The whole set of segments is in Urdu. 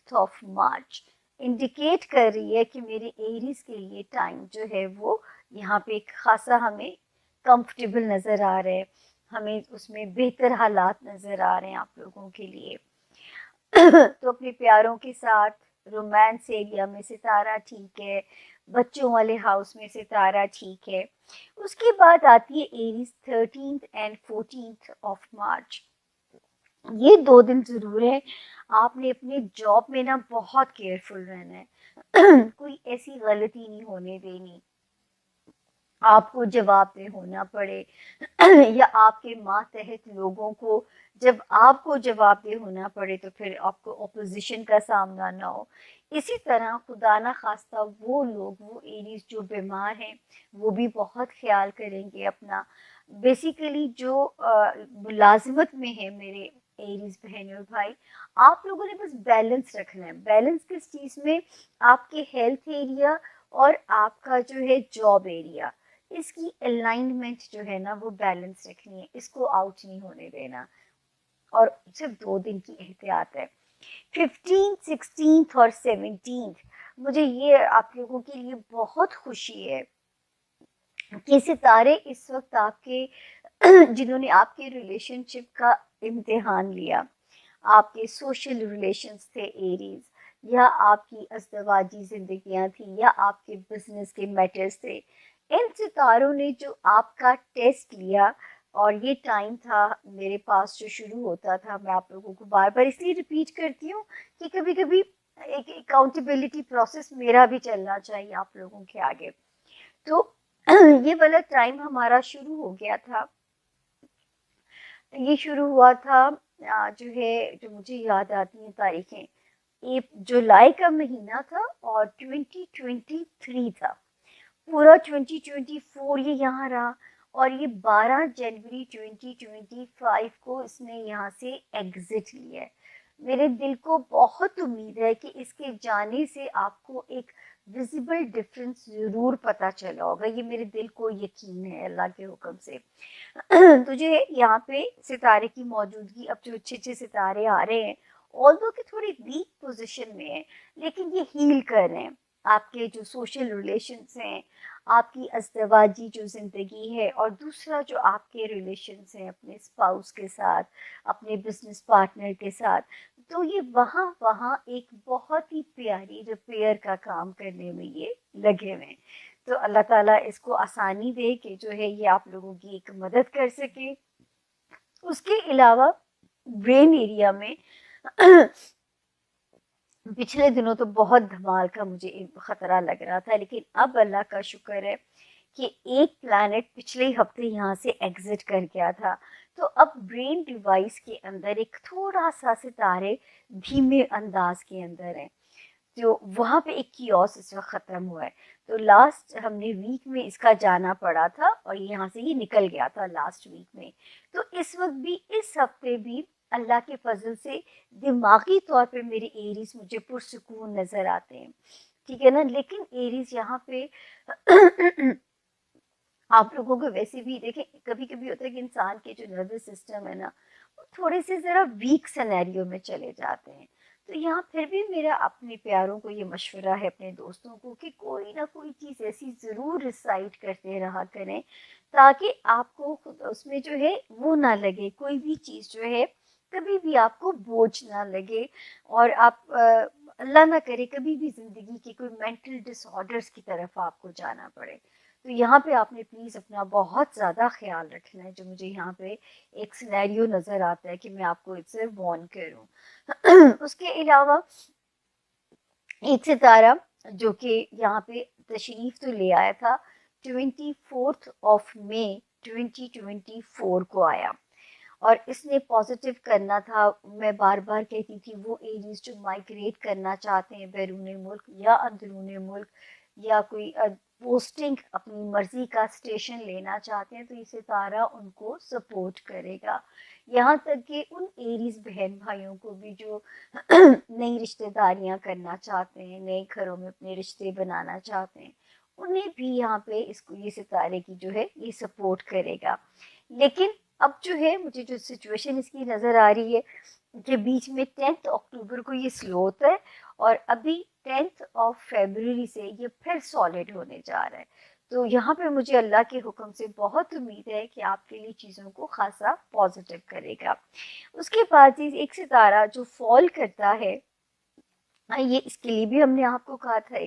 5th March انڈیکیٹ کر رہی ہے کہ میرے ایریز کے لیے ٹائم جو ہے وہ یہاں پہ ایک خاصا ہمیں کمفرٹیبل نظر آ رہا ہے، ہمیں اس میں بہتر حالات نظر آ رہے ہیں آپ لوگوں کے لیے. تو اپنے پیاروں کے ساتھ رومانس ایریا میں ستارہ ٹھیک ہے، بچوں والے ہاؤس میں ستارہ ٹھیک ہے. اس کے بعد آتی ہے arrays 13th and 14th March. یہ 2 دن ضرور ہے آپ نے اپنے جاب میں نا بہت کیئرفل رہنا ہے. کوئی ایسی غلطی نہیں ہونے دینی آپ کو جواب دہ ہونا پڑے یا آپ کے ماتحت لوگوں کو جب آپ کو جواب دہ ہونا پڑے تو پھر آپ کو اپوزیشن کا سامنا نہ ہو. اسی طرح خدا نہ خواستہ وہ لوگ، وہ ایریز جو بیمار ہیں وہ بھی بہت خیال کریں گے اپنا. بیسیکلی جو ملازمت میں ہے میرے ایریز بہن اور بھائی، آپ لوگوں نے بس بیلنس رکھنا ہے. بیلنس کس چیز میں؟ آپ کے ہیلتھ ایریا اور آپ کا جو ہے جاب ایریا، اس کی الائنمنٹ جو ہے نا وہ بیلنس رکھنی ہے، اس کو آؤٹ نہیں ہونے دینا. اور صرف 2 دن کی احتیاط ہے. 15th 16th اور 17th مجھے یہ آپ لوگوں کے لیے بہت خوشی ہے کہ ستارے اس وقت آپ کے جنہوں نے آپ کے ریلیشن شپ کا امتحان لیا، آپ کے سوشل ریلیشنز تھے ایریز، یا آپ کی ازدواجی زندگیاں تھیں، یا آپ کے بزنس کے میٹرز تھے، ان ستاروں نے جو آپ کا ٹیسٹ لیا. اور یہ ٹائم تھا میرے پاس جو شروع ہوتا تھا، میں آپ لوگوں کو بار بار اس لیے ریپیٹ کرتی ہوں کہ کبھی کبھی ایک اکاؤنٹیبلٹی پروسیس میرا بھی چلنا چاہیے آپ لوگوں کے آگے. تو یہ والا ٹائم ہمارا شروع ہو گیا تھا. یہ شروع ہوا تھا جو ہے، جو مجھے یاد آتی ہیں تاریخیں، جولائی کا مہینہ تھا اور 2023 تھا. پورا 2024 یہ یہاں رہا اور یہ 12 جنوری 2025 کو اس نے یہاں سے ایگزٹ لیا ہے. میرے دل کو بہت امید ہے کہ اس کے جانے سے آپ کو ایک ویزیبل ڈفرینس ضرور پتہ چلا ہوگا. یہ میرے دل کو یقین ہے اللہ کے حکم سے. تجھے یہاں پہ ستارے کی موجودگی، اب جو اچھے اچھے ستارے آ رہے ہیں، آلدو کہ تھوڑی ویک پوزیشن میں ہیں، لیکن یہ ہیل کر رہے ہیں آپ کے جو سوشل ریلیشنز ہیں، آپ کی ازدواجی جو زندگی ہے، اور دوسرا جو آپ کے ریلیشنز ہیں اپنے اسپاؤس کے ساتھ، اپنے بزنس پارٹنر کے ساتھ. تو یہ وہاں ایک بہت ہی پیاری ریپیئر کا کام کرنے میں یہ لگے ہوئے ہیں. تو اللہ تعالیٰ اس کو آسانی دے کہ جو ہے یہ آپ لوگوں کی ایک مدد کر سکے. اس کے علاوہ برین ایریا میں پچھلے دنوں تو بہت دھمال کا مجھے خطرہ لگ رہا تھا، لیکن اب اللہ کا شکر ہے کہ ایک پلانٹ پچھلے ہفتے یہاں سے ایگزٹ کر گیا تھا. تو اب برین ڈیوائس کے اندر ایک تھوڑا سا ستارے دھیمے انداز کے اندر ہیں، جو وہاں پہ ایک کیوس اس وقت ختم ہوا ہے. تو لاسٹ ہم نے ویک میں اس کا جانا پڑا تھا اور یہاں سے یہ نکل گیا تھا لاسٹ ویک میں. تو اس وقت بھی، اس ہفتے بھی اللہ کے فضل سے دماغی طور پہ میرے ایریز مجھے پرسکون نظر آتے ہیں، ٹھیک ہے نا. لیکن ایریز یہاں پہ آپ لوگوں کو ویسے بھی دیکھیں، کبھی کبھی ہوتا ہے کہ انسان کے جو نروس سسٹم ہے نا وہ تھوڑے سے ذرا ویک سینیریو میں چلے جاتے ہیں. تو یہاں پھر بھی میرا اپنے پیاروں کو یہ مشورہ ہے، اپنے دوستوں کو، کہ کوئی نہ کوئی چیز ایسی ضرور ریسائٹ کرتے رہا کریں تاکہ آپ کو خود اس میں جو ہے وہ نہ لگے، کوئی بھی چیز جو ہے کبھی بھی آپ کو بوجھ نہ لگے، اور آپ اللہ نہ کرے کبھی بھی زندگی کے کوئی مینٹل ڈس آرڈرس کی طرف آپ کو جانا پڑے. تو یہاں پہ آپ نے پلیز اپنا بہت زیادہ خیال رکھنا ہے، جو مجھے یہاں پہ ایک سینیریو نظر آتا ہے کہ میں آپ کو اس سے وارن کروں. اس کے علاوہ ایک ستارہ جو کہ یہاں پہ تشریف تو لے آیا تھا 24 مئی 2024 کو آیا، اور اس نے پازیٹیو کرنا تھا. میں بار بار کہتی تھی وہ ایریز جو مائگریٹ کرنا چاہتے ہیں بیرون ملک یا اندرون ملک، یا کوئی پوسٹنگ اپنی مرضی کا اسٹیشن لینا چاہتے ہیں، تو یہ ستارہ ان کو سپورٹ کرے گا. یہاں تک کہ ان ایریز بہن بھائیوں کو بھی جو نئی رشتہ داریاں کرنا چاہتے ہیں، نئے گھروں میں اپنے رشتے بنانا چاہتے ہیں، انہیں بھی یہاں پہ اس کو یہ ستارے کی جو ہے یہ سپورٹ کرے گا. لیکن اب جو ہے مجھے جو سچویشن اس کی نظر آ رہی ہے کہ بیچ میں 10 اکتوبر کو یہ سلو ہوتا ہے اور ابھی 10 فیبروری سے یہ پھر سالڈ ہونے جا رہا ہے. تو یہاں پہ مجھے اللہ کے حکم سے بہت امید ہے کہ آپ کے لیے چیزوں کو خاصا پازیٹیو کرے گا. اس کے بعد ایک ستارہ جو فال کرتا ہے، یہ اس کے لیے بھی ہم نے آپ کو کہا تھا.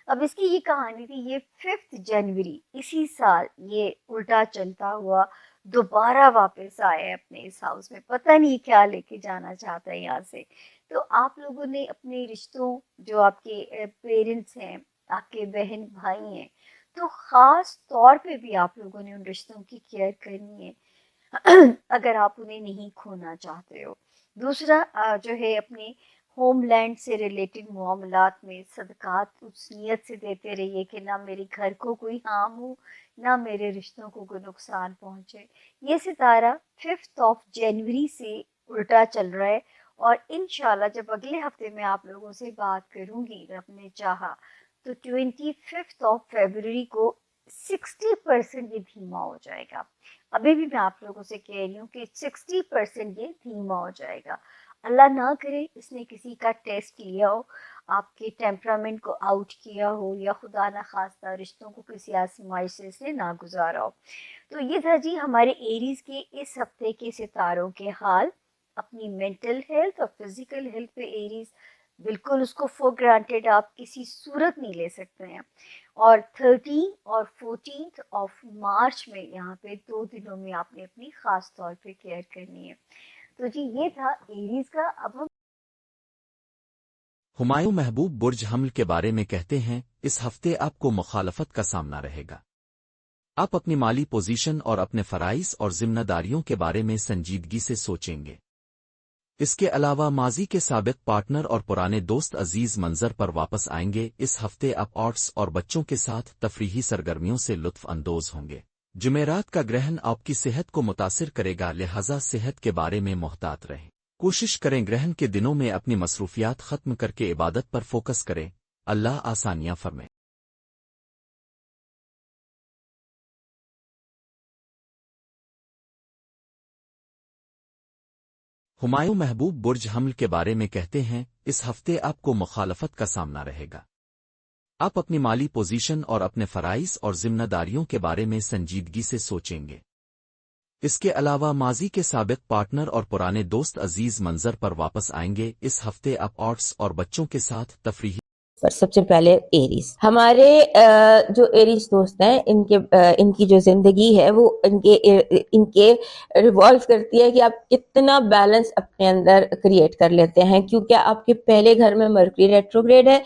اب اس کی یہ کہانی تھی، یہ 5 جنوری اسی سال یہ الٹا چلتا ہوا دوبارہ واپس آیا ہے اپنے اس ہاؤس میں. پتہ نہیں کیا لے کے جانا چاہتا ہے یہاں سے. تو آپ لوگوں نے اپنے رشتوں، جو آپ کے پیرنٹس ہیں، آپ کے بہن بھائی ہیں، تو خاص طور پہ بھی آپ لوگوں نے ان رشتوں کی کیئر کرنی ہے اگر آپ انہیں نہیں کھونا چاہتے ہو. دوسرا جو ہے اپنے ہوم لینڈ سے ریلیٹڈ معاملات میں صدقات اس نیت سے دیتے رہیے کہ نہ میرے گھر کو کوئی ہارم ہو، نہ میرے رشتوں کو کوئی نقصان پہنچے. یہ ستارہ 5 جنوری سے الٹا چل رہا ہے، اور انشاءاللہ جب اگلے ہفتے میں آپ لوگوں سے بات کروں گی، رب نے چاہا تو 25 فیبروری کو 60% یہ دھیما ہو جائے گا. ابھی بھی میں آپ لوگوں سے کہہ رہی ہوں کہ 60% یہ دھیما ہو جائے گا. اللہ نہ کرے اس نے کسی کا ٹیسٹ لیا ہو، آپ کے ٹیمپرامنٹ کو آؤٹ کیا ہو، یا خدا نہ خواستہ رشتوں کو کسی آزمائش سے اس نے نہ گزارا ہو. تو یہ تھا جی ہمارے ایریز کے اس ہفتے کے ستاروں کے حال. اپنی مینٹل ہیلتھ اور فزیکل ہیلتھ پہ ایریز بالکل اس کو فور گرانٹیڈ آپ کسی صورت نہیں لے سکتے ہیں. اور 13 اور 14 مارچ میں یہاں پہ 2 دنوں میں آپ نے اپنی خاص طور پہ کیئر کرنی ہے. تو جی یہ تھا ایریز کا. اب ہم ہمایوں محبوب برج حمل کے بارے میں کہتے ہیں، اس ہفتے آپ کو مخالفت کا سامنا رہے گا. آپ اپنی مالی پوزیشن اور اپنے فرائض اور ذمہ داریوں کے بارے میں سنجیدگی سے سوچیں گے. اس کے علاوہ ماضی کے سابق پارٹنر اور پرانے دوست عزیز منظر پر واپس آئیں گے. اس ہفتے آپ آرٹس اور بچوں کے ساتھ تفریحی سرگرمیوں سے لطف اندوز ہوں گے. جمعرات کا گرہن آپ کی صحت کو متاثر کرے گا، لہذا صحت کے بارے میں محتاط رہیں. کوشش کریں گرہن کے دنوں میں اپنی مصروفیات ختم کر کے عبادت پر فوکس کریں. اللہ آسانیاں فرمائے. ہمایوں محبوب برج حمل کے بارے میں کہتے ہیں، اس ہفتے آپ کو مخالفت کا سامنا رہے گا. آپ اپنی مالی پوزیشن اور اپنے فرائض اور ذمہ داریوں کے بارے میں سنجیدگی سے سوچیں گے. اس کے علاوہ ماضی کے سابق پارٹنر اور پرانے دوست عزیز منظر پر واپس آئیں گے. اس ہفتے آپ آرٹس اور بچوں کے ساتھ تفریحی. سب سے پہلے ایریز، ہمارے جو ایریز دوست ہیں، ان کی جو زندگی ہے وہ ان کے ریوالو کرتی ہے کہ آپ کتنا بیلنس اپنے اندر کریٹ کر لیتے ہیں. کیونکہ آپ کے پہلے گھر میں مرکری ریٹروگریڈ ہے،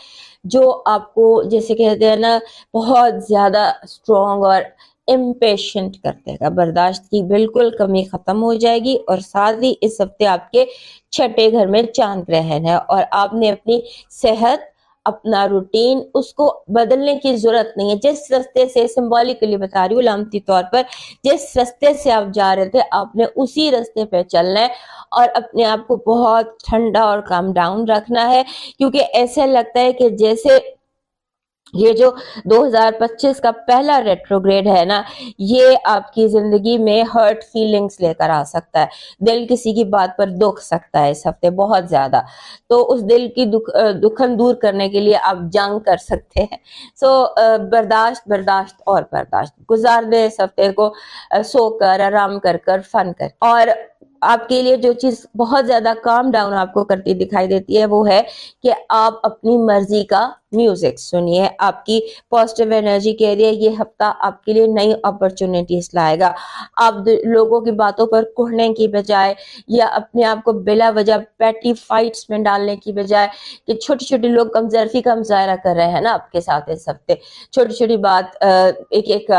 جو آپ کو جیسے کہتے ہیں نا بہت زیادہ اسٹرانگ اور امپیشنٹ کر دے گا. برداشت کی بالکل کمی ختم ہو جائے گی. اور ساتھ ہی اس ہفتے آپ کے 6 گھر میں چاند گرہن ہے، اور آپ نے اپنی صحت، اپنا روٹین، اس کو بدلنے کی ضرورت نہیں ہے. جس راستے سے، سمبولکلی بتا رہی ہوں، علامتی طور پر جس راستے سے آپ جا رہے تھے، آپ نے اسی راستے پہ چلنا ہے اور اپنے آپ کو بہت ٹھنڈا اور کام ڈاؤن رکھنا ہے. کیونکہ ایسا لگتا ہے کہ جیسے یہ جو 2025 کا پہلا ریٹروگریڈ ہے نا، یہ آپ کی زندگی میں ہرٹ فیلنگز لے کر آ سکتا ہے. دل کسی کی بات پر دکھ سکتا ہے اس ہفتے بہت زیادہ. تو اس دل کی دکھن دور کرنے کے لیے آپ جنگ کر سکتے ہیں. برداشت اور برداشت گزار دیں اس ہفتے کو، سو کر، آرام کر کر، فن کر. اور آپ کے لیے جو چیز بہت زیادہ کام ڈاؤن آپ کو کرتی دکھائی دیتی ہے وہ ہے کہ آپ اپنی مرضی کا میوزک سنیے. آپ کی پازیٹیو انرجی کہہ رہی ہے یہ ہفتہ آپ کے لیے نئی اپرچونٹیز لائے گا. آپ لوگوں کی باتوں پر کڑنے کی بجائے یا اپنے آپ کو بلا وجہ پیٹی فائٹس میں ڈالنے کی بجائے، کہ چھوٹی چھوٹی لوگ کمزرفی کا مظاہرہ کر رہے ہیں نا آپ کے ساتھ اس ہفتے، چھوٹی چھوٹی بات ایک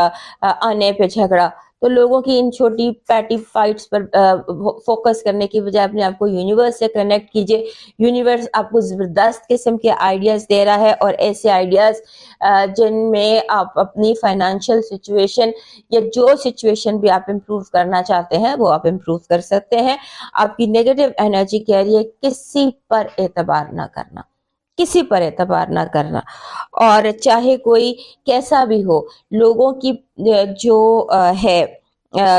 آنے پہ جھگڑا، تو لوگوں کی ان چھوٹی پیٹی فائٹس پر فوکس کرنے کی بجائے اپنے آپ کو یونیورس سے کنیکٹ کیجئے. یونیورس آپ کو زبردست قسم کے آئیڈیاز دے رہا ہے، اور ایسے آئیڈیاز جن میں آپ اپنی فائنانشیل سچویشن یا جو سچویشن بھی آپ امپروو کرنا چاہتے ہیں وہ آپ امپروو کر سکتے ہیں. آپ کی نیگیٹو انرجی کہہ رہی ہے کسی پر اعتبار نہ کرنا، کسی پر اعتبار نہ کرنا. اور چاہے کوئی کیسا بھی ہو، لوگوں کی جو ہے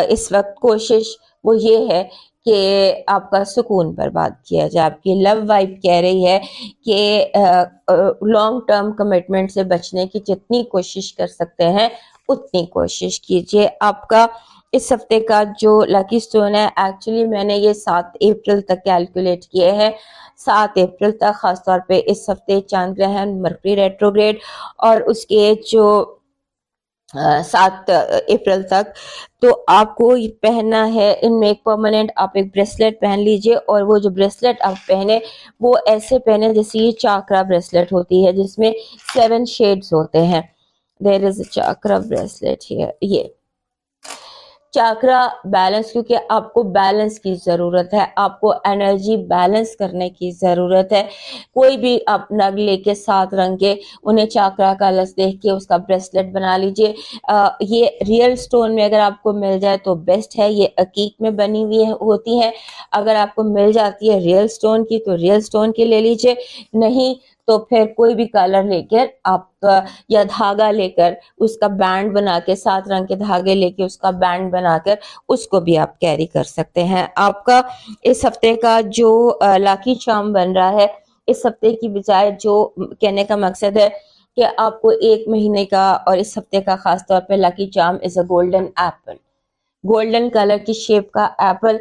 اس وقت کوشش وہ یہ ہے کہ آپ کا سکون برباد کیا جائے. آپ کی لو وائب کہہ رہی ہے کہ لانگ ٹرم کمٹمنٹ سے بچنے کی جتنی کوشش کر سکتے ہیں اتنی کوشش کیجیے. آپ کا اس ہفتے کا جو لکی سٹون ہے، ایکچولی میں نے یہ 7 اپریل تک کیلکولیٹ کیے ہیں. 7 اپریل تک، خاص طور پہ اس ہفتے چاند گرہن، مرکری ریٹروگریڈ، اور اس کے جو 7 اپریل تک، تو آپ کو یہ پہننا ہے ان میں ایک پرماننٹ. آپ ایک بریسلیٹ پہن لیجئے، اور وہ جو بریسلیٹ آپ پہنے وہ ایسے پہنے جیسے یہ چاکرا بریسلیٹ ہوتی ہے جس میں 7 شیڈز ہوتے ہیں. دیر از اے چاکرا بریسلیٹ ہیئر. یہ چاکرا بیلنس، کیونکہ آپ کو بیلنس کی ضرورت ہے، آپ کو انرجی بیلنس کرنے کی ضرورت ہے. کوئی بھی آپ نگ لے کے 7 رنگ کے انہیں چاکرا کلرس دیکھ کے اس کا بریسلیٹ بنا لیجئے. یہ ریئل سٹون میں اگر آپ کو مل جائے تو بیسٹ ہے. یہ عقیق میں بنی ہوئی ہوتی ہیں. اگر آپ کو مل جاتی ہے ریئل سٹون کی تو ریئل سٹون کی لے لیجئے، نہیں تو پھر کوئی بھی کلر لے کر آپ یا دھاگا لے کر اس کا بینڈ بنا کے، 7 رنگ کے دھاگے لے کے اس کا بینڈ بنا کر اس کو بھی آپ کیری کر سکتے ہیں. آپ کا اس ہفتے کا جو لاکی چارم بن رہا ہے، اس ہفتے کی بجائے جو کہنے کا مقصد ہے کہ آپ کو 1 مہینے کا اور اس ہفتے کا خاص طور پہ lucky charm is a golden apple. Golden colour کی شیپ کا ایپل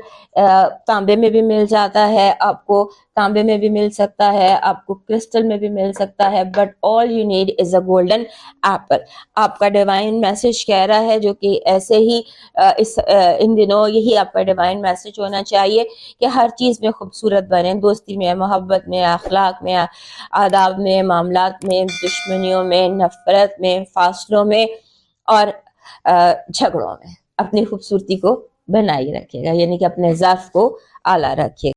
تانبے میں بھی مل جاتا ہے، آپ کو تانبے میں بھی مل سکتا ہے، آپ کو کرسٹل میں بھی مل سکتا ہے، but all you need is a golden apple. آپ کا ڈیوائن میسج کہہ رہا ہے، جو کہ ایسے ہی ان دنوں یہی آپ کا ڈیوائن میسج ہونا چاہیے کہ ہر چیز میں خوبصورت بنے، دوستی میں، محبت میں، اخلاق میں، آداب میں، معاملات میں، دشمنیوں میں، نفرت میں، فاصلوں میں اور جھگڑوں میں اپنی خوبصورتی کو بنائی رکھے گا، یعنی کہ اپنے ظرف کو اعلیٰ رکھیے